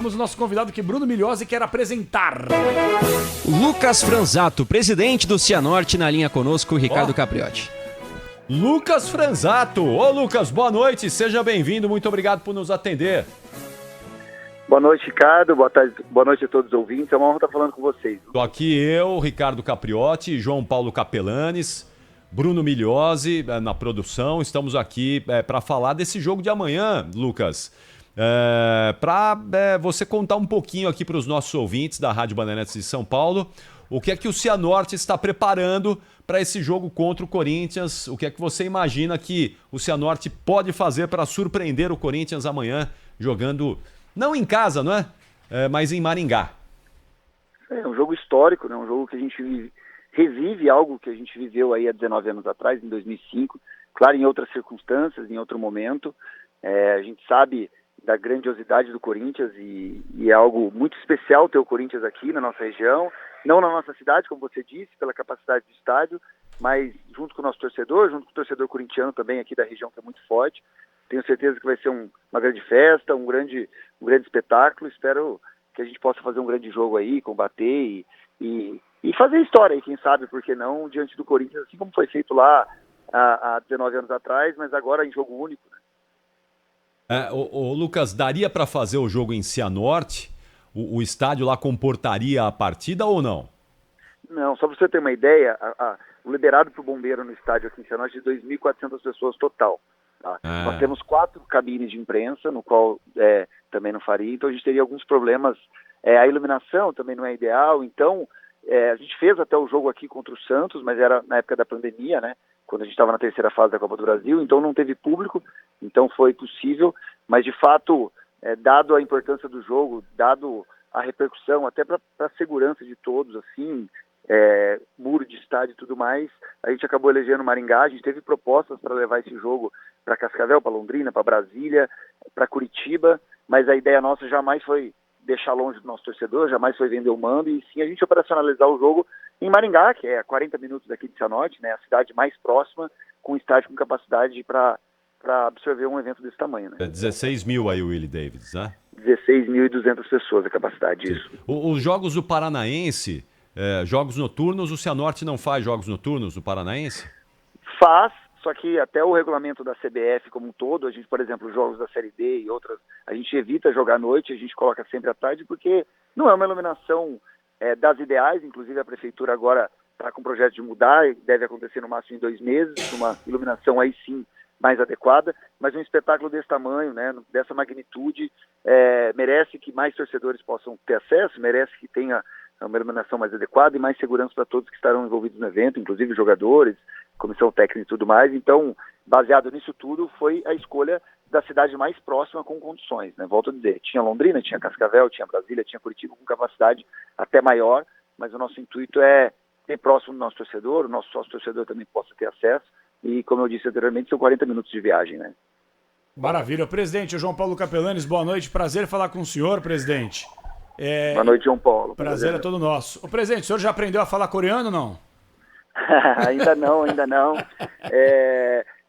Temos o nosso convidado que Bruno Migliozzi quer apresentar. Lucas Franzato, presidente do Cianorte, na linha conosco, Ricardo Capriotti. Lucas Franzato. Ô Lucas, boa noite, seja bem-vindo, muito obrigado por nos atender. Boa noite, Ricardo, boa noite a todos os ouvintes, é uma honra estar falando com vocês. Tô aqui eu, Ricardo Capriotti, João Paulo Capelanes, Bruno Migliozzi na produção, estamos aqui para falar desse jogo de amanhã, Lucas. Para você contar um pouquinho aqui para os nossos ouvintes da Rádio Bandeirantes de São Paulo, o que é que o Cianorte está preparando para esse jogo contra o Corinthians, o que é que você imagina que o Cianorte pode fazer para surpreender o Corinthians amanhã, jogando, não em casa, não é? Mas em Maringá. É um jogo histórico, né? Um jogo que a gente revive algo que a gente viveu aí há 19 anos atrás, em 2005, claro, em outras circunstâncias, em outro momento. A gente sabe da grandiosidade do Corinthians e é algo muito especial ter o Corinthians aqui na nossa região, não na nossa cidade, como você disse, pela capacidade do estádio, mas junto com o nosso torcedor, junto com o torcedor corintiano também aqui da região, que é muito forte. Tenho certeza que vai ser uma grande festa, um grande espetáculo. Espero que a gente possa fazer um grande jogo aí, combater e fazer história aí, quem sabe, porque não, diante do Corinthians, assim como foi feito lá há 19 anos atrás, mas agora em jogo único, né? Lucas, daria para fazer o jogo em Cianorte? O estádio lá comportaria a partida ou não? Não, só para você ter uma ideia, o liberado para o bombeiro no estádio aqui em Cianorte é de 2.400 pessoas total. Tá? Nós temos 4 cabines de imprensa, no qual também não faria, então a gente teria alguns problemas. A iluminação também não é ideal, então a gente fez até o jogo aqui contra o Santos, mas era na época da pandemia, né? Quando a gente estava na terceira fase da Copa do Brasil, então não teve público, então foi possível, mas de fato, dado a importância do jogo, dado a repercussão, até para a segurança de todos, assim, muro de estádio e tudo mais, a gente acabou elegendo Maringá. A gente teve propostas para levar esse jogo para Cascavel, para Londrina, para Brasília, para Curitiba, mas a ideia nossa jamais foi deixar longe do nosso torcedor, jamais foi vender o mando, e sim a gente operacionalizar o jogo em Maringá, que é a 40 minutos daqui de Cianorte, né, a cidade mais próxima, com estádio com capacidade para absorver um evento desse tamanho, né? 16 mil aí o Willie Davids, né? 16.200 pessoas a capacidade disso. Os jogos do Paranaense, jogos noturnos, o Cianorte não faz jogos noturnos do Paranaense? Faz, só que até o regulamento da CBF como um todo, a gente, por exemplo, os jogos da Série D e outras, a gente evita jogar à noite, a gente coloca sempre à tarde, porque não é uma iluminação das ideais. Inclusive a prefeitura agora está com o projeto de mudar, e deve acontecer no máximo em 2 meses, uma iluminação aí sim mais adequada, mas um espetáculo desse tamanho, né, dessa magnitude, merece que mais torcedores possam ter acesso, merece que tenha uma iluminação mais adequada e mais segurança para todos que estarão envolvidos no evento, inclusive jogadores, comissão técnica e tudo mais. Então, baseado nisso tudo, foi a escolha da cidade mais próxima com condições, né? Volto a dizer, tinha Londrina, tinha Cascavel, tinha Brasília, tinha Curitiba com capacidade até maior, mas o nosso intuito é ter próximo do nosso torcedor, o nosso sócio-torcedor também possa ter acesso, e como eu disse anteriormente, são 40 minutos de viagem, né? Maravilha. Presidente, João Paulo Capelanes, boa noite, prazer falar com o senhor, presidente. Boa noite, João Paulo. Prazer é todo nosso. Ô, presidente, o senhor já aprendeu a falar coreano ou não? Ainda não. A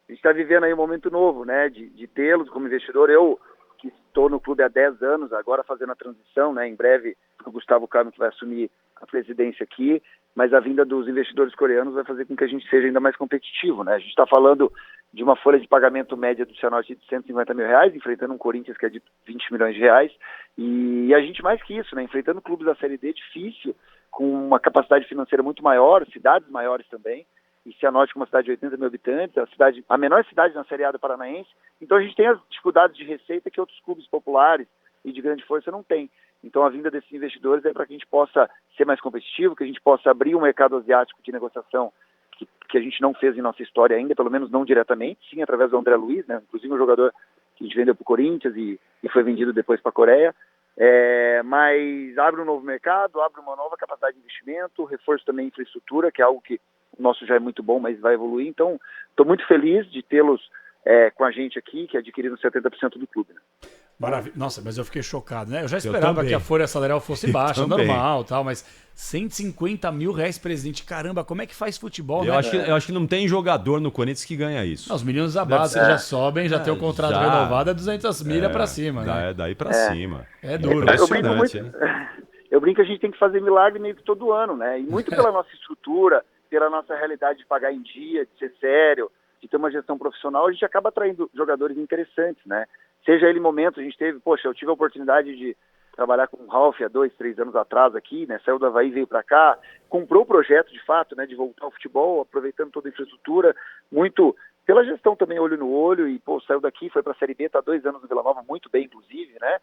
gente está vivendo aí um momento novo, né, de tê-los como investidor. Eu, que estou no clube há 10 anos, agora fazendo a transição, né, em breve o Gustavo Carmo que vai assumir a presidência aqui, mas a vinda dos investidores coreanos vai fazer com que a gente seja ainda mais competitivo, né? A gente está falando de uma folha de pagamento média do Cianorte de 150 mil reais, enfrentando um Corinthians que é de 20 milhões de reais, e a gente mais que isso, né, enfrentando clubes da Série D difícil, com uma capacidade financeira muito maior, cidades maiores também, e Cianorte com uma cidade de 80 mil habitantes, a menor cidade na Série A do Paranaense. Então a gente tem as dificuldades de receita que outros clubes populares e de grande força não têm. Então a vinda desses investidores é para que a gente possa ser mais competitivo, que a gente possa abrir um mercado asiático de negociação que a gente não fez em nossa história ainda, pelo menos não diretamente, sim através do André Luiz, né? Inclusive um jogador que a gente vendeu para o Corinthians e foi vendido depois para a Coreia. Mas abre um novo mercado, abre uma nova capacidade de investimento, reforço também infraestrutura, que é algo que o nosso já é muito bom, mas vai evoluir. Então, estou muito feliz de tê-los com a gente aqui, que adquiriram 70% do clube, né? Maravilha. Nossa, mas eu fiquei chocado, né? Eu já esperava também. que a folha salarial fosse baixa, também. normal, tal, mas R$ 150 mil, presidente. Caramba, como é que faz futebol, né? Eu acho que não tem jogador no Corinthians que ganha isso. Não, os meninos da base já sobem, já tem o contrato já. renovado, é 200 milha pra cima, né? Daí pra cima. É duro. Eu brinco muito. Impressionante, né? Eu brinco que a gente tem que fazer milagre meio que todo ano, né? E muito pela nossa estrutura, pela nossa realidade de pagar em dia, de ser sério, de ter uma gestão profissional, a gente acaba atraindo jogadores interessantes, né? Seja ele momento, a gente teve, eu tive a oportunidade de trabalhar com o Ralf há 2, 3 anos atrás aqui, né? Saiu do Avaí, veio para cá, comprou o projeto de fato, né? De voltar ao futebol, aproveitando toda a infraestrutura, muito pela gestão também olho no olho, e saiu daqui, foi para a Série B, está 2 anos no Vila Nova, muito bem inclusive, né?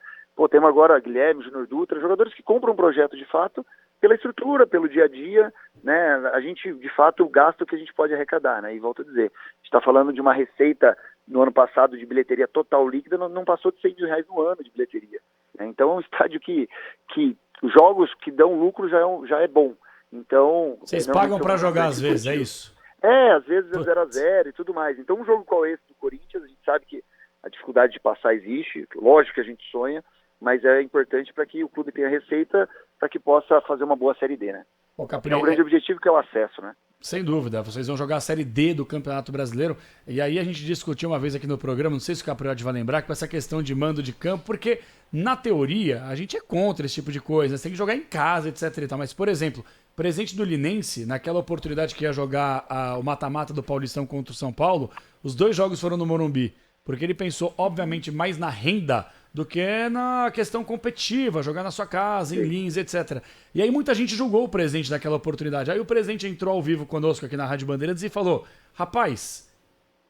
Temos agora Guilherme, Júnior Dutra, jogadores que compram um projeto de fato pela estrutura, pelo dia a dia, né? A gente, de fato, gasta o que a gente pode arrecadar, né? E volto a dizer, a gente está falando de uma receita no ano passado de bilheteria total líquida, não passou de R$100 mil no ano de bilheteria, né? Então é um estádio que jogos que dão lucro já é bom. Então Vocês pagam para jogar às vezes, é isso? Às vezes é 0-0 e tudo mais. Então um jogo qual é esse do Corinthians, a gente sabe que a dificuldade de passar existe, lógico que a gente sonha, mas é importante para que o clube tenha receita para que possa fazer uma boa Série D, né? Ô, É Capri, um grande objetivo que é o acesso, né? sem dúvida, vocês vão jogar a Série D do Campeonato Brasileiro. E aí a gente discutiu uma vez aqui no programa, não sei se o Capriotti vai lembrar, com essa questão de mando de campo, porque na teoria a gente é contra esse tipo de coisa, você tem que jogar em casa, etc e tal. Mas, por exemplo, o presidente do Linense, naquela oportunidade que ia jogar o mata-mata do Paulistão contra o São Paulo, os 2 jogos foram no Morumbi, porque ele pensou, obviamente, mais na renda do que na questão competitiva, jogar na sua casa, em Lins, etc. E aí muita gente julgou o presidente naquela oportunidade. Aí o presidente entrou ao vivo conosco aqui na Rádio Bandeirantes e falou, rapaz,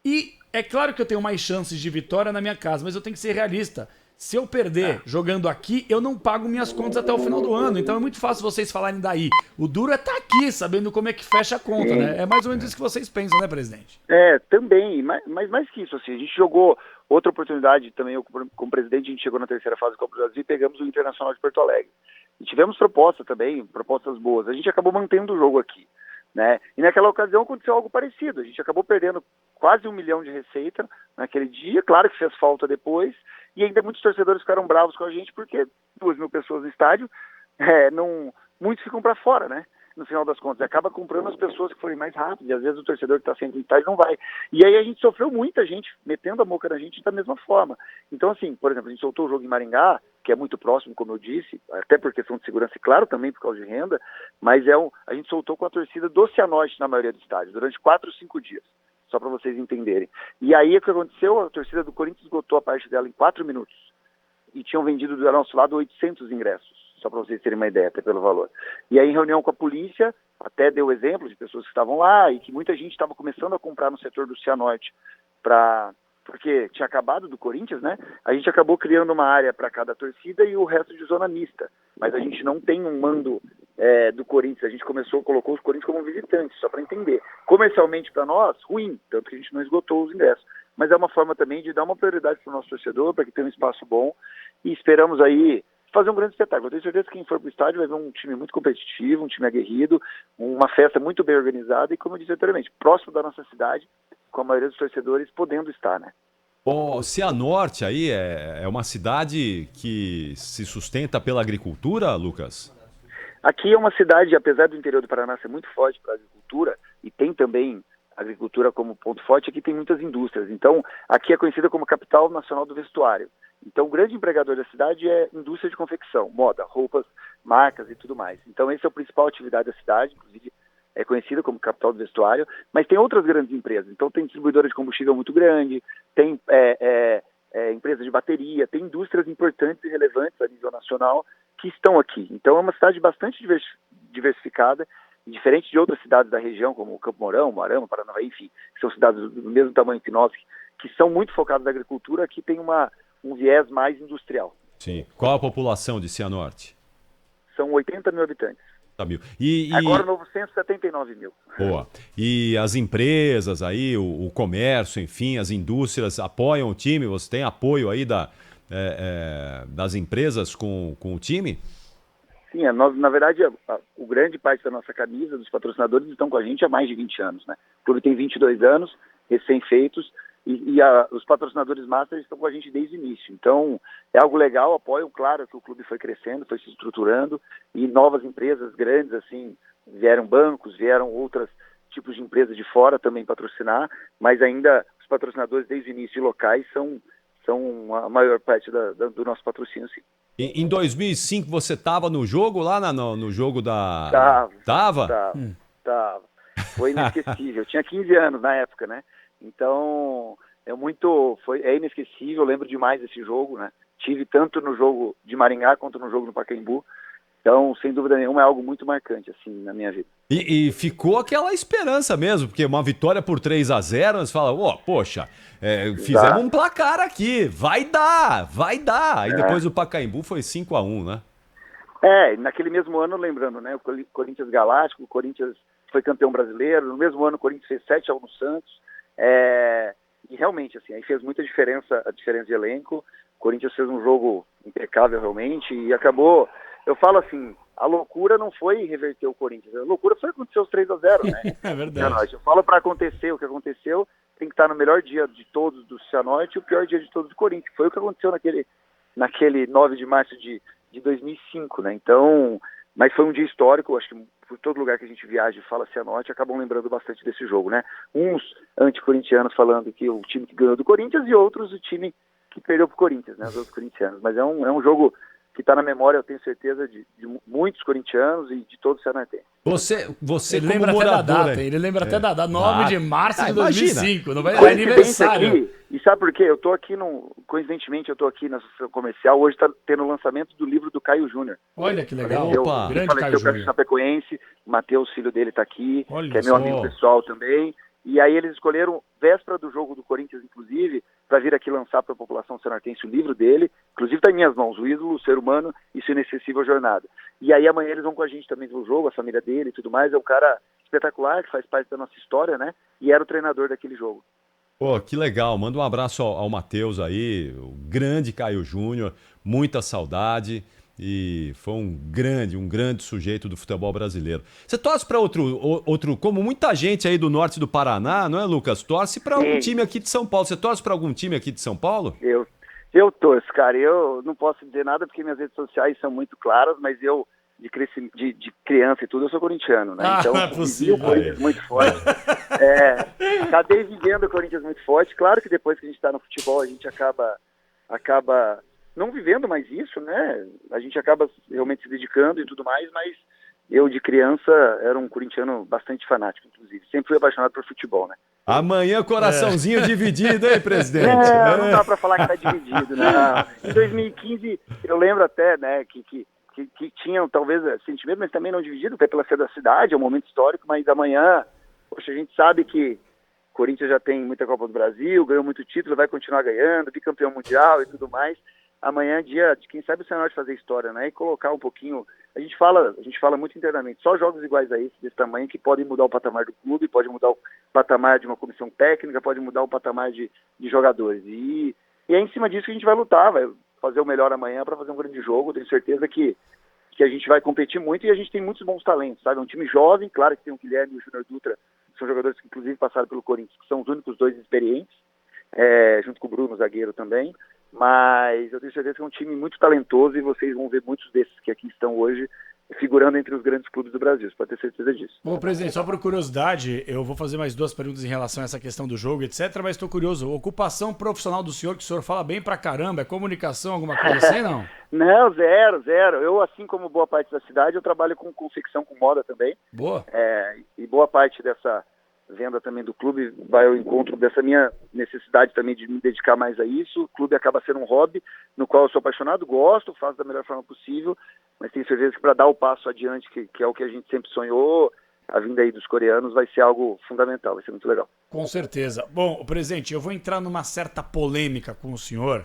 e é claro que eu tenho mais chances de vitória na minha casa, mas eu tenho que ser realista. Se eu perder jogando aqui, eu não pago minhas contas até o final do ano. Então é muito fácil vocês falarem daí. O duro é estar aqui, sabendo como é que fecha a conta, né? É mais ou menos isso que vocês pensam, né, presidente? Também, mas mais que isso, assim, a gente jogou outra oportunidade também, eu como presidente, a gente chegou na 3ª fase do Copa do Brasil e pegamos o Internacional de Porto Alegre. E tivemos propostas também, propostas boas. A gente acabou mantendo o jogo aqui, né? E naquela ocasião aconteceu algo parecido. A gente acabou perdendo quase 1 milhão de receita naquele dia, claro que fez falta depois, e ainda muitos torcedores ficaram bravos com a gente porque 2.000 pessoas no estádio, muitos ficam para fora, né? No final das contas, acaba comprando as pessoas que forem mais rápidas, e às vezes o torcedor que está sempre no estádio não vai. E aí a gente sofreu muita gente metendo a boca na gente da mesma forma. Então, assim, por exemplo, a gente soltou o jogo em Maringá, que é muito próximo, como eu disse, até por questão de segurança e claro também por causa de renda, mas a gente soltou com a torcida do Cianorte na maioria do estádio, durante 4 ou 5 dias. Só para vocês entenderem. E aí o que aconteceu? A torcida do Corinthians esgotou a parte dela em 4 minutos. E tinham vendido do nosso lado 800 ingressos. Só para vocês terem uma ideia, até pelo valor. E aí em reunião com a polícia, até deu exemplo de pessoas que estavam lá e que muita gente estava começando a comprar no setor do Cianorte porque tinha acabado do Corinthians, né? A gente acabou criando uma área para cada torcida e o resto de zona mista. Mas a gente não tem um mando do Corinthians. A gente colocou os Corinthians como visitantes, só para entender. Comercialmente para nós, ruim, tanto que a gente não esgotou os ingressos. Mas é uma forma também de dar uma prioridade para o nosso torcedor, para que tenha um espaço bom. E esperamos aí fazer um grande espetáculo. Eu tenho certeza que quem for para o estádio vai ver um time muito competitivo, um time aguerrido, uma festa muito bem organizada e, como eu disse anteriormente, próximo da nossa cidade, com a maioria dos torcedores podendo estar, né? Bom, Cianorte aí é uma cidade que se sustenta pela agricultura, Lucas? Aqui é uma cidade, apesar do interior do Paraná ser muito forte para a agricultura, e tem também agricultura como ponto forte, aqui tem muitas indústrias. Então, aqui é conhecida como capital nacional do vestuário. Então, o grande empregador da cidade é indústria de confecção, moda, roupas, marcas e tudo mais. Então, essa é a principal atividade da cidade, inclusive é conhecida como capital do vestuário, mas tem outras grandes empresas. Então, tem distribuidora de combustível muito grande, tem empresa de bateria, tem indústrias importantes e relevantes a nível nacional que estão aqui. Então, é uma cidade bastante diversificada, diferente de outras cidades da região, como Campo Mourão, Moarama, Paranavaí, enfim, que são cidades do mesmo tamanho que nós, que são muito focadas na agricultura, aqui tem um viés mais industrial. Sim. Qual a população de Cianorte? São 80 mil habitantes. Agora o novo censo, 79 mil. Boa. E as empresas aí, o comércio, enfim, as indústrias apoiam o time? Você tem apoio aí das empresas com o time? Sim, na verdade, o grande parte da nossa camisa, dos patrocinadores, estão com a gente há mais de 20 anos, né? O clube tem 22 anos, recém-feitos, os patrocinadores master estão com a gente desde o início. Então, é algo legal, apoio, claro que o clube foi crescendo, foi se estruturando, e novas empresas grandes, assim, vieram bancos, vieram outros tipos de empresas de fora também patrocinar, mas ainda os patrocinadores desde o início locais são a maior parte do nosso patrocínio, sim. Em 2005 você estava no jogo lá no jogo da... Tava? Tava. Foi inesquecível. Eu tinha 15 anos na época, né? Então, é inesquecível, eu lembro demais desse jogo, né? Tive tanto no jogo de Maringá quanto no jogo no Pacaembu. Então, sem dúvida nenhuma, é algo muito marcante, assim, na minha vida. E ficou aquela esperança mesmo, porque uma vitória por 3-0, você fala, poxa, fizemos um placar aqui, vai dar. Aí depois o Pacaembu foi 5-1, né? Naquele mesmo ano, lembrando, né? O Corinthians Galáctico, o Corinthians foi campeão brasileiro, no mesmo ano o Corinthians fez 7-1 no Santos, e realmente, assim, aí fez muita diferença, a diferença de elenco. O Corinthians fez um jogo impecável realmente, e acabou... Eu falo assim, a loucura não foi reverter o Corinthians, a loucura foi acontecer os 3-0, né? É verdade. Eu falo para acontecer o que aconteceu, tem que estar no melhor dia de todos do Cianorte e o pior dia de todos do Corinthians. Foi o que aconteceu naquele 9 de março de 2005, né? Então, mas foi um dia histórico, acho que por todo lugar que a gente viaja e fala Cianorte, acabam lembrando bastante desse jogo, né? Uns anticorintianos falando que o time que ganhou do Corinthians e outros o time que perdeu pro Corinthians, né? Os outros corintianos. Mas é um jogo que está na memória, eu tenho certeza, de muitos corintianos e de todos os cianortenses. Você ele como lembra morador, até da data, ele lembra até da data, 9 de março de 2005, não vai é aniversário. Aqui, e sabe por quê? Eu tô aqui, coincidentemente, eu tô aqui na associação comercial, hoje está tendo o lançamento do livro do Caio Júnior. Olha que legal, grande Caio Júnior. Chapecoense, Matheus, filho dele, está aqui, que é meu amigo pessoal também. E aí eles escolheram, véspera do jogo do Corinthians, inclusive, para vir aqui lançar para a população cianortense o livro dele. Inclusive está em minhas mãos, O Ídolo, o Ser Humano e Sua Inacessível Jornada. E aí amanhã eles vão com a gente também no jogo, a família dele e tudo mais. É um cara espetacular, que faz parte da nossa história, né? E era o treinador daquele jogo. Pô, que legal. Manda um abraço ao Matheus aí, o grande Caio Júnior, muita saudade. E foi um grande sujeito do futebol brasileiro. Você torce para outro, como muita gente aí do norte do Paraná, não é, Lucas? Torce para algum time aqui de São Paulo. Você torce para algum time aqui de São Paulo? Eu torço, cara. Eu não posso dizer nada porque minhas redes sociais são muito claras, mas eu, de criança e tudo, eu sou corintiano, né? Então, não é possível. O Corinthians muito forte. Acabei vivendo o Corinthians muito forte. Claro que depois que a gente está no futebol, a gente acaba não vivendo mais isso, né? A gente acaba realmente se dedicando e tudo mais, mas eu, de criança, era um corintiano bastante fanático, inclusive. Sempre fui apaixonado por futebol, né? Amanhã, coraçãozinho dividido, hein, presidente? Não dá pra falar que tá dividido, não. Em 2015, eu lembro até, né, que tinham, talvez, sentimento, mas também não dividido, até pela ser da cidade, é um momento histórico, mas amanhã, poxa, a gente sabe que o Corinthians já tem muita Copa do Brasil, ganhou muito título, vai continuar ganhando, bicampeão mundial e tudo mais. Amanhã é dia de, quem sabe, o Cianorte fazer história, né? E colocar um pouquinho... A gente fala muito internamente, só jogos iguais a esse, desse tamanho, que podem mudar o patamar do clube, pode mudar o patamar de uma comissão técnica, pode mudar o patamar de jogadores. E é em cima disso que a gente vai lutar, vai fazer o melhor amanhã para fazer um grande jogo. Tenho certeza que a gente vai competir muito e a gente tem muitos bons talentos, sabe? É um time jovem, claro que tem o Guilherme e o Júnior Dutra, que são jogadores que inclusive passaram pelo Corinthians, que são os únicos dois experientes, junto com o Bruno, zagueiro também. Mas eu tenho certeza que é um time muito talentoso e vocês vão ver muitos desses que aqui estão hoje figurando entre os grandes clubes do Brasil, você pode ter certeza disso. Bom, presidente, só por curiosidade, eu vou fazer mais 2 perguntas em relação a essa questão do jogo, etc, mas estou curioso, ocupação profissional do senhor, que o senhor fala bem pra caramba, é comunicação, alguma coisa assim, não? Não, zero. Eu, assim como boa parte da cidade, eu trabalho com confecção, com moda também. Boa. E boa parte dessa venda também do clube vai ao encontro dessa minha necessidade também de me dedicar mais a isso. O clube acaba sendo um hobby no qual eu sou apaixonado, gosto, faço da melhor forma possível, mas tenho certeza que para dar o passo adiante, que é o que a gente sempre sonhou, a vinda aí dos coreanos vai ser algo fundamental, vai ser muito legal. Com certeza. Bom, presidente, eu vou entrar numa certa polêmica com o senhor,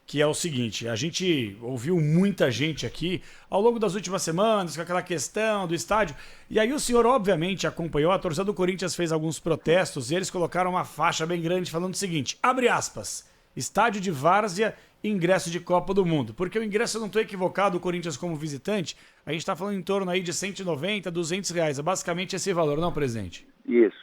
que é o seguinte, a gente ouviu muita gente aqui ao longo das últimas semanas com aquela questão do estádio, e aí o senhor obviamente acompanhou, a torcida do Corinthians fez alguns protestos e eles colocaram uma faixa bem grande falando o seguinte, abre aspas, estádio de várzea, ingresso de Copa do Mundo, porque o ingresso, eu não estou equivocado, o Corinthians como visitante, a gente está falando em torno aí de 190, 200 reais, é basicamente esse valor, não, presidente? Isso.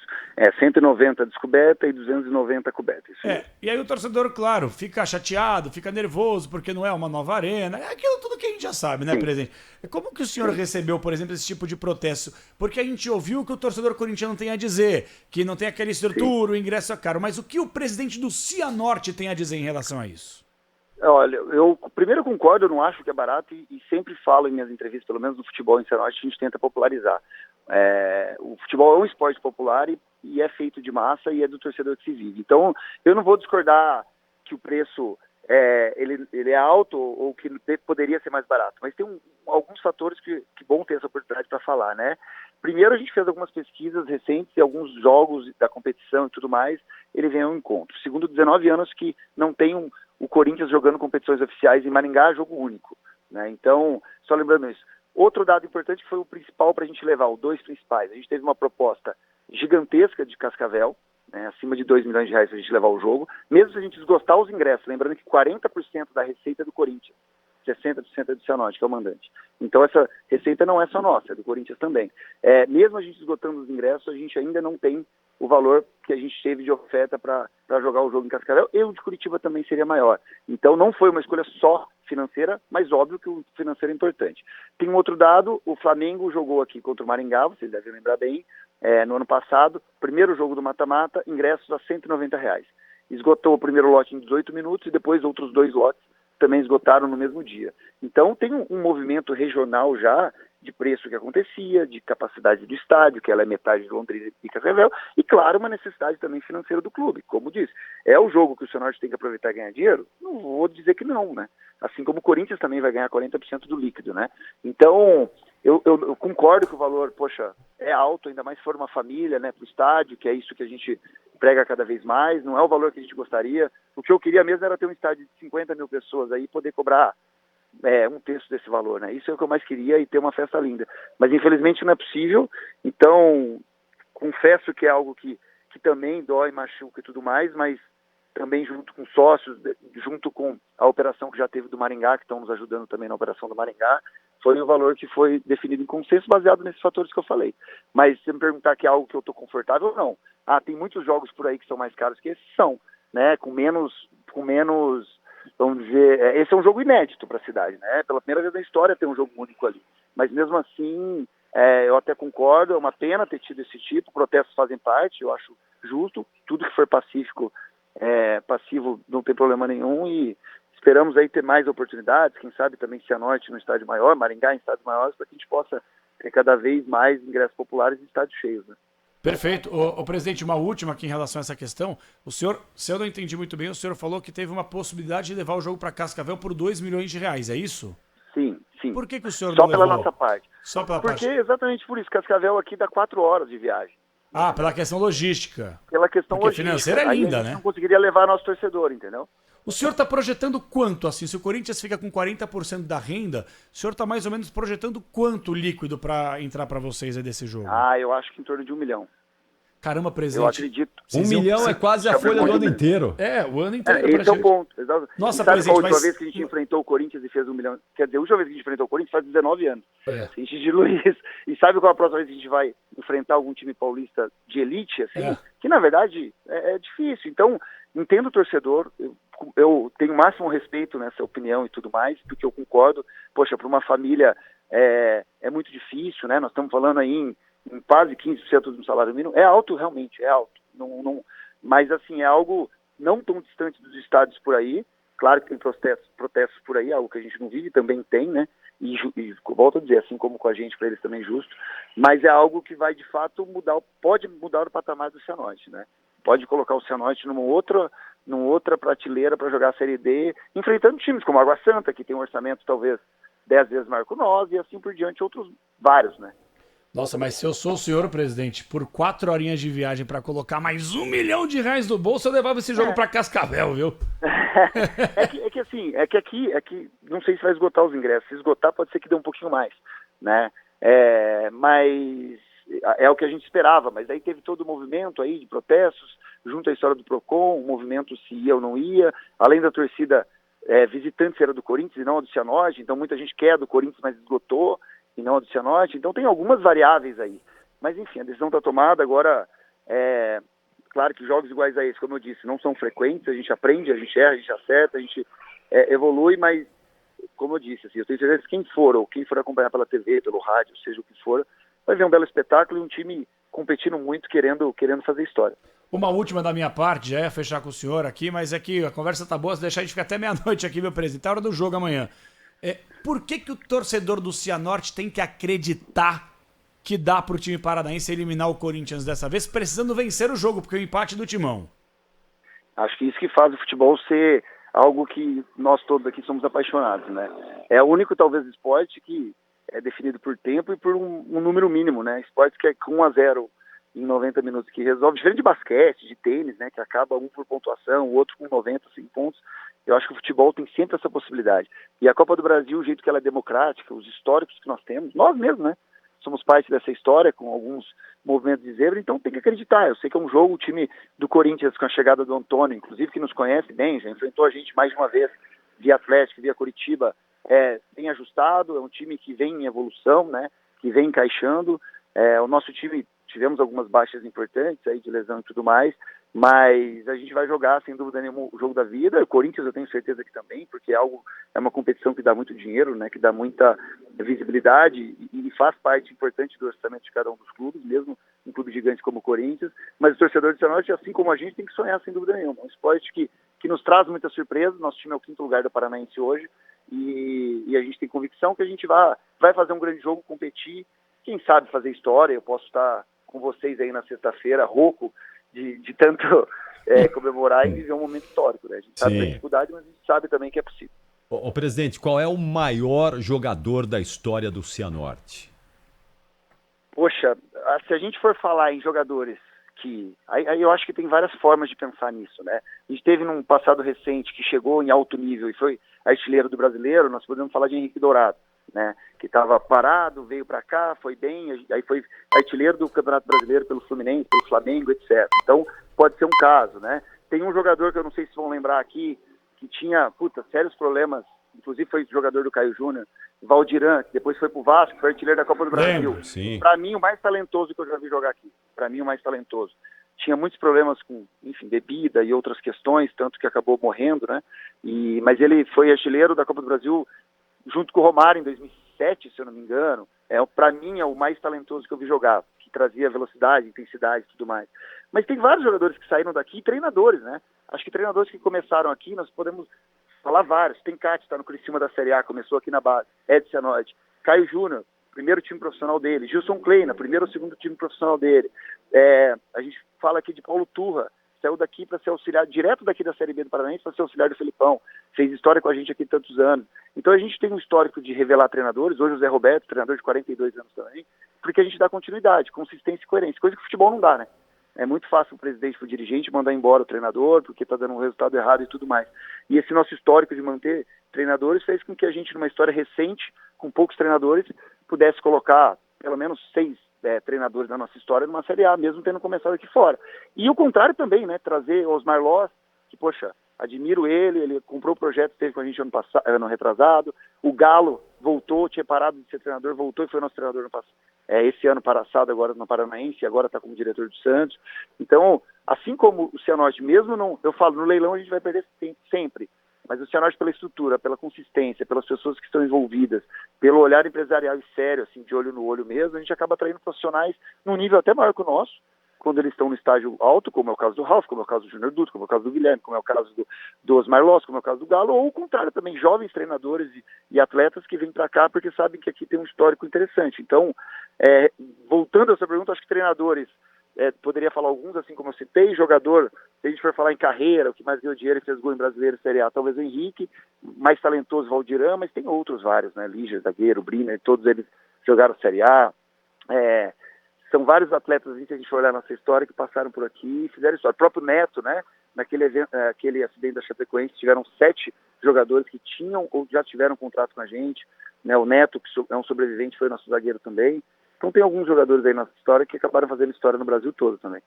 190 descoberta e 290 coberta. Isso E aí o torcedor, claro, fica chateado, fica nervoso, porque não é uma nova arena. É aquilo tudo que a gente já sabe, né, presidente? Como que o senhor recebeu, por exemplo, esse tipo de protesto? Porque a gente ouviu que o torcedor corintiano tem a dizer, que não tem aquela estrutura, o ingresso é caro. Mas o que o presidente do Cianorte tem a dizer em relação a isso? Olha, eu primeiro concordo, eu não acho que é barato e sempre falo em minhas entrevistas, pelo menos no futebol em Cianorte, a gente tenta popularizar. O futebol é um esporte popular e é feito de massa e é do torcedor que se vive. Então, eu não vou discordar que o preço ele é alto ou que poderia ser mais barato, mas tem alguns fatores que bom ter essa oportunidade para falar, né? Primeiro, a gente fez algumas pesquisas recentes e alguns jogos da competição e tudo mais, ele vem ao encontro. Segundo, 19 anos que não tem o Corinthians jogando competições oficiais em Maringá, jogo único, né? Então, só lembrando isso. Outro dado importante que foi o principal para a gente levar, os dois principais. A gente teve uma proposta gigantesca de Cascavel, né, acima de R$2 milhões para a gente levar o jogo, mesmo se a gente esgotar os ingressos, lembrando que 40% da receita é do Corinthians, 60% é do Cianorte, que é o mandante. Então essa receita não é só nossa, é do Corinthians também. Mesmo a gente esgotando os ingressos, a gente ainda não tem o valor que a gente teve de oferta para jogar o jogo em Cascavel, e o de Curitiba também seria maior. Então não foi uma escolha só financeira, mas óbvio que o financeiro é importante. Tem um outro dado, o Flamengo jogou aqui contra o Maringá, vocês devem lembrar bem, no ano passado, primeiro jogo do mata-mata, ingressos a R$190. Esgotou o primeiro lote em 18 minutos e depois outros 2 lotes também esgotaram no mesmo dia. Então tem um movimento regional já de preço que acontecia, de capacidade do estádio, que ela é metade de Londrina e Cascavel, e claro, uma necessidade também financeira do clube. Como disse, é o jogo que o Cianorte tem que aproveitar e ganhar dinheiro? Não vou dizer que não, né? Assim como o Corinthians também vai ganhar 40% do líquido, né? Então, eu concordo que o valor, poxa, é alto, ainda mais se for uma família, né, para o estádio, que é isso que a gente prega cada vez mais, não é o valor que a gente gostaria. O que eu queria mesmo era ter um estádio de 50 mil pessoas aí e poder cobrar um terço desse valor, né? Isso é o que eu mais queria e ter uma festa linda. Mas infelizmente não é possível, então confesso que é algo que também dói, machuca e tudo mais, mas também junto com sócios, junto com a operação que já teve do Maringá, que estão nos ajudando também na operação do Maringá, foi o valor que foi definido em consenso baseado nesses fatores que eu falei. Mas se me perguntar que é algo que eu estou confortável, não. Tem muitos jogos por aí que são mais caros que esses, são, né? Com menos, vamos dizer, esse é um jogo inédito para a cidade, né? Pela primeira vez na história tem um jogo único ali. Mas mesmo assim, eu até concordo, é uma pena ter tido esse tipo, protestos fazem parte, eu acho justo, tudo que for passivo não tem problema nenhum e esperamos aí ter mais oportunidades, quem sabe também Cianorte no estádio maior, Maringá em estádios maiores, para que a gente possa ter cada vez mais ingressos populares em estádios cheios, né? Perfeito. O presidente, uma última aqui em relação a essa questão. O senhor, se eu não entendi muito bem, o senhor falou que teve uma possibilidade de levar o jogo para Cascavel por R$2 milhões, é isso? Sim, sim. Por que o senhor Só não levou? pela nossa parte. Só pela Porque parte. exatamente por isso, Cascavel aqui dá 4 horas de viagem. Pela questão logística. Pela questão Porque logística. financeira é Aí linda, a gente né? não conseguiria levar nosso torcedor, entendeu? O senhor está projetando quanto, assim? Se o Corinthians fica com 40% da renda, o senhor está mais ou menos projetando quanto líquido para entrar para vocês aí desse jogo? Eu acho que em torno de 1 milhão. Caramba, presidente. Eu acredito. 1 milhão é quase a folha do ano inteiro. O ano inteiro. Esse é o ponto. Nossa, sabe presidente, qual a última vez que a gente enfrentou o Corinthians e fez 1 milhão? Quer dizer, a última vez que a gente enfrentou o Corinthians faz 19 anos. A gente dilui isso. E sabe qual a próxima vez que a gente vai enfrentar algum time paulista de elite, assim? Que na verdade é difícil. Então, entendo o torcedor, eu tenho o máximo respeito nessa opinião e tudo mais, porque eu concordo. Poxa, para uma família é muito difícil, né? Nós estamos falando aí em quase 15% do salário mínimo. É alto, realmente, é alto. Mas, assim, é algo não tão distante dos estádios por aí. Claro que tem protestos por aí, algo que a gente não vive, também tem, né? E volto a dizer, assim como com a gente, para eles também justo. Mas é algo que vai, de fato, pode mudar o patamar do Cianorte, né? Pode colocar o Cianorte numa outra prateleira para jogar a Série D, enfrentando times como a Água Santa, que tem um orçamento talvez 10 vezes maior que o nosso, e assim por diante, outros vários, né? Nossa, mas se eu sou o senhor, presidente, por 4 horinhas de viagem para colocar mais R$1 milhão no bolso, eu levava esse jogo para Cascavel, viu? é que aqui, não sei se vai esgotar os ingressos. Se esgotar, pode ser que dê um pouquinho mais, né? Mas é o que a gente esperava. Mas aí teve todo o movimento aí de protestos, junto à história do Procon, o movimento se ia ou não ia, além da torcida visitante era do Corinthians e não a do Cianorte, então muita gente quer do Corinthians, mas esgotou, e não a do Cianorte. Então tem algumas variáveis aí. Mas enfim, a decisão está tomada, agora Claro que jogos iguais a esse, como eu disse, não são frequentes, a gente aprende, a gente erra, a gente acerta, a gente evolui, mas, como eu disse, assim, eu tenho certeza que quem for acompanhar pela TV, pelo rádio, seja o que for, vai ver um belo espetáculo e um time competindo muito, querendo fazer história. Uma última da minha parte, já ia fechar com o senhor aqui, mas é que a conversa tá boa, se deixar a gente ficar até meia-noite aqui, meu presidente, tá hora do jogo amanhã. Por que o torcedor do Cianorte tem que acreditar que dá pro time paranaense eliminar o Corinthians dessa vez, precisando vencer o jogo, porque o empate do Timão? Acho que isso que faz o futebol ser algo que nós todos aqui somos apaixonados, né? É o único, talvez, esporte que é definido por tempo e por um número mínimo, né? Esporte que é com 1-0 em 90 minutos que resolve, diferente de basquete, de tênis, né? Que acaba um por pontuação, o outro com 95 pontos. Eu acho que o futebol tem sempre essa possibilidade. E a Copa do Brasil, o jeito que ela é democrática, os históricos que nós temos, nós mesmos, né? Somos parte dessa história, com alguns movimentos de zebra, então tem que acreditar. Eu sei que é um jogo, o time do Corinthians, com a chegada do Antônio, inclusive que nos conhece bem, já enfrentou a gente mais de uma vez, via Atlético, via Curitiba, bem ajustado, é um time que vem em evolução, né, que vem encaixando. O nosso time, tivemos algumas baixas importantes aí de lesão e tudo mais, mas a gente vai jogar, sem dúvida nenhuma, o jogo da vida. O Corinthians eu tenho certeza que também, porque é uma competição que dá muito dinheiro, né, que dá muita visibilidade e faz parte importante do orçamento de cada um dos clubes, mesmo um clube gigante como o Corinthians. Mas o torcedor do Cianorte, assim como a gente, tem que sonhar, sem dúvida nenhuma. É um esporte que nos traz muita surpresa. Nosso time é o 5º lugar da Paranaense hoje e a gente tem convicção que a gente vai fazer um grande jogo, competir, quem sabe fazer história. Eu posso estar com vocês aí na sexta-feira, rouco, de tanto comemorar e viver um momento histórico, né? A gente sabe da dificuldade, mas a gente sabe também que é possível. Ô, presidente, qual é o maior jogador da história do Cianorte? Poxa, se a gente for falar em jogadores aí eu acho que tem várias formas de pensar nisso, né? A gente teve num passado recente que chegou em alto nível e foi artilheiro do Brasileiro, nós podemos falar de Henrique Dourado, né? Que estava parado, veio para cá, foi bem, aí foi artilheiro do Campeonato Brasileiro pelo Fluminense, pelo Flamengo, etc. Então, pode ser um caso, né? Tem um jogador que eu não sei se vão lembrar aqui, que tinha, sérios problemas, inclusive foi jogador do Caio Júnior, Valdiran, que depois foi pro Vasco, foi artilheiro da Copa do Brasil. Para mim, o mais talentoso que eu já vi jogar aqui. Para mim, o mais talentoso. Tinha muitos problemas com, enfim, bebida e outras questões, tanto que acabou morrendo, né? Mas ele foi artilheiro da Copa do Brasil junto com o Romário em 2007, se eu não me engano. Para mim, é o mais talentoso que eu vi jogar, que trazia velocidade, intensidade e tudo mais. Mas tem vários jogadores que saíram daqui, treinadores, né? Acho que treinadores que começaram aqui, nós podemos falar vários. Tem Cate, está no Criciúma da Série A, começou aqui na base. Edson Cianorte. Caio Júnior, primeiro time profissional dele. Gilson Kleina, primeiro ou segundo time profissional dele. A gente fala aqui de Paulo Turra, saiu daqui para ser auxiliar, direto daqui da Série B do Paranaense, para ser auxiliar do Felipão. Fez história com a gente aqui tantos anos. Então a gente tem um histórico de revelar treinadores. Hoje o Zé Roberto, treinador de 42 anos também, porque a gente dá continuidade, consistência e coerência, coisa que o futebol não dá, né? É muito fácil o presidente, o dirigente mandar embora o treinador porque está dando um resultado errado e tudo mais. E esse nosso histórico de manter treinadores fez com que a gente, numa história recente, com poucos treinadores, pudesse colocar pelo menos 6 treinadores da nossa história numa Série A, mesmo tendo começado aqui fora. E o contrário também, né? Trazer Osmar Loss, que, poxa, admiro ele comprou o projeto, esteve com a gente ano retrasado. O Galo voltou, tinha parado de ser treinador, voltou e foi nosso treinador no passado. Esse ano passado, agora no Paranaense, agora está como diretor do Santos. Então, assim como o Cianorte, mesmo não, eu falo, no leilão a gente vai perder sempre, mas o Cianorte pela estrutura, pela consistência, pelas pessoas que estão envolvidas, pelo olhar empresarial e sério, assim, de olho no olho mesmo, a gente acaba atraindo profissionais num nível até maior que o nosso, quando eles estão no estágio alto, como é o caso do Ralf, como é o caso do Júnior Dutra, como é o caso do Guilherme, como é o caso do Osmar Loss, como é o caso do Galo, ou o contrário também, jovens treinadores e atletas que vêm para cá porque sabem que aqui tem um histórico interessante. Então, voltando a essa pergunta, acho que treinadores, poderia falar alguns, assim como eu citei, jogador, se a gente for falar em carreira, o que mais ganhou dinheiro e fez gol em Brasileiro Série A, talvez o Henrique, mais talentoso Valdiran, mas tem outros vários, né, Lígia, zagueiro, Briner, todos eles jogaram Série A, são vários atletas, se a gente for olhar nossa história, que passaram por aqui e fizeram história. O próprio Neto, né, naquele evento, aquele acidente da Chapecoense, tiveram 7 jogadores que tinham ou já tiveram contrato com a gente, né, o Neto, que é um sobrevivente, foi nosso zagueiro também. Então tem alguns jogadores aí na nossa história que acabaram fazendo história no Brasil todo também.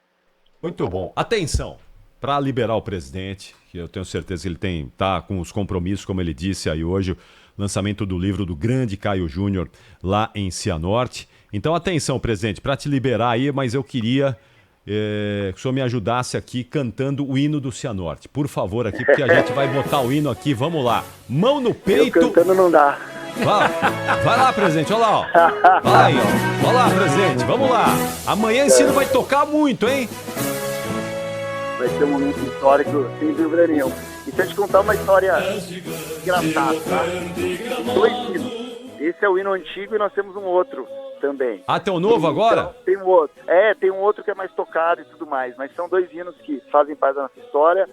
Muito bom. Atenção, para liberar o presidente, que eu tenho certeza que ele tá com os compromissos, como ele disse aí hoje, lançamento do livro do grande Caio Júnior lá em Cianorte. Então atenção, presidente, para te liberar aí, mas eu queria que o senhor me ajudasse aqui cantando o hino do Cianorte. Por favor, aqui, porque a gente vai botar o hino aqui. Vamos lá. Mão no peito. Eu cantando não dá. Vai lá, presidente, olha lá, ó. Vai, ó. Olha lá, presidente, vamos lá. Amanhã esse hino vai tocar muito, hein? Vai ser um momento histórico, sem dúvida nenhuma. E se eu te contar uma história engraçada, tá? 2 hinos. Esse é o hino antigo e nós temos um outro também. Ah, tem um novo agora? Então, tem um outro. Tem um outro que é mais tocado e tudo mais. Mas são 2 hinos que fazem parte da nossa história.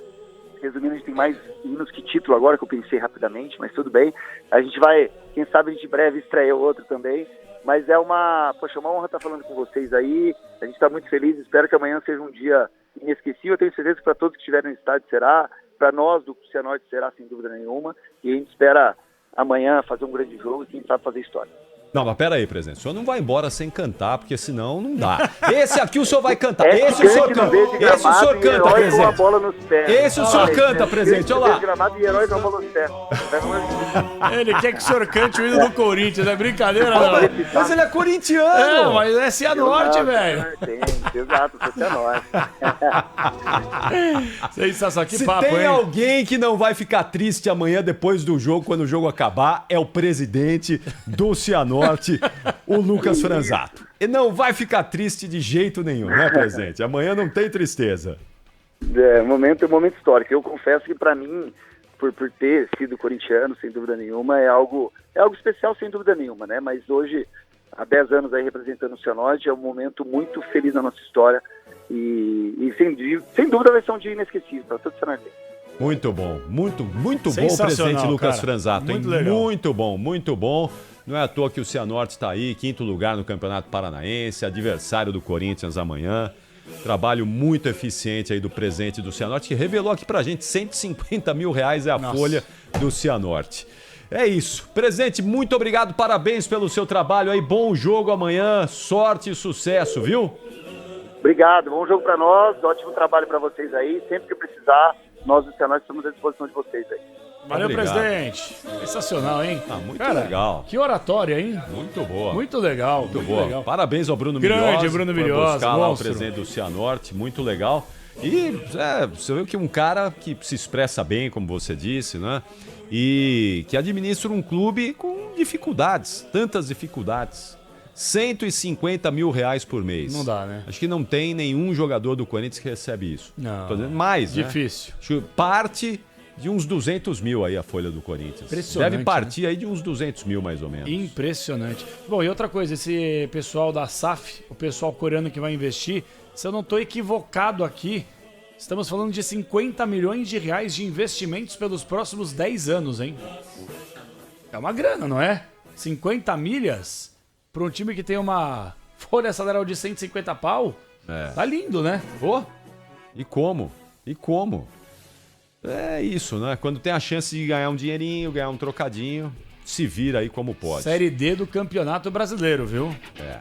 Resumindo, a gente tem mais hinos que título agora, que eu pensei rapidamente, mas tudo bem. A gente vai, quem sabe a gente em breve estreia outro também. Mas é uma honra estar falando com vocês aí. A gente está muito feliz, espero que amanhã seja um dia inesquecível. Eu tenho certeza que para todos que estiverem no estádio será. Para nós, do Cianorte, será sem dúvida nenhuma. E a gente espera amanhã fazer um grande jogo e quem sabe fazer história. Não, mas pera aí, presidente. O senhor não vai embora sem cantar, porque senão não dá. Esse aqui o senhor vai cantar. Esse o senhor canta. Esse o senhor canta, presidente. Com a bola nos pés. Esse o senhor canta, presidente. Olha lá. Gramado e herói com a bola nos pés. Ele quer que o senhor cante o hino do Corinthians. É brincadeira, não. Mas ele é corintiano. Mas é Cianorte, velho. Exato, sou Cianorte. Sensação, que Se papo, tem hein? alguém que não vai ficar triste amanhã depois do jogo, quando o jogo acabar, é o presidente do Cianorte, o Lucas Franzato. E não vai ficar triste de jeito nenhum, né, presidente? Amanhã não tem tristeza. É um momento histórico. Eu confesso que para mim, por ter sido corintiano, sem dúvida nenhuma, é algo especial, sem dúvida nenhuma, né? Mas hoje, há 10 anos aí representando o Cianorte, é um momento muito feliz na nossa história e sem dúvida vai ser um dia inesquecível para todo o Cianorte. Muito bom, muito bom o presidente Lucas Franzato, hein? Muito legal. Muito bom. Não é à toa que o Cianorte está aí, 5º lugar no Campeonato Paranaense, adversário do Corinthians amanhã. Trabalho muito eficiente aí do presidente do Cianorte, que revelou aqui pra gente, R$150 mil é a folha do Cianorte. É isso. Presidente, muito obrigado, parabéns pelo seu trabalho aí, bom jogo amanhã, sorte e sucesso, viu? Obrigado, bom jogo para nós, ótimo trabalho para vocês aí, sempre que precisar, nós do Cianorte estamos à disposição de vocês aí. Valeu, Obrigado. Presidente. Sensacional, hein? Muito legal. Que oratória, hein? Muito boa. Muito legal. Muito boa. Legal. Parabéns ao Bruno Grande Milhose. Bruno Foi Milhose, buscar lá o monstro. presidente do Cianorte, muito legal. E você viu que um cara que se expressa bem, como você disse, né? E que administra um clube com dificuldades, tantas dificuldades. R$150 mil por mês. Não dá, né? Acho que não tem nenhum jogador do Corinthians que recebe isso. Não. Tô dizendo mais, Difícil. né? Acho que parte de uns 200 mil aí a folha do Corinthians. Impressionante, Deve partir aí de uns 200 mil mais ou menos. Impressionante. Bom, e outra coisa, esse pessoal da SAF, o pessoal coreano que vai investir, se eu não estou equivocado aqui, estamos falando de R$50 milhões de investimentos pelos próximos 10 anos, hein? É uma grana, não é? 50 milhas para um time que tem uma folha salarial de 150 pau? É. Tá lindo, né? Pô, e como? E como? É isso, né? Quando tem a chance de ganhar um dinheirinho, ganhar um trocadinho, se vira aí como pode. Série D do Campeonato Brasileiro, viu? É.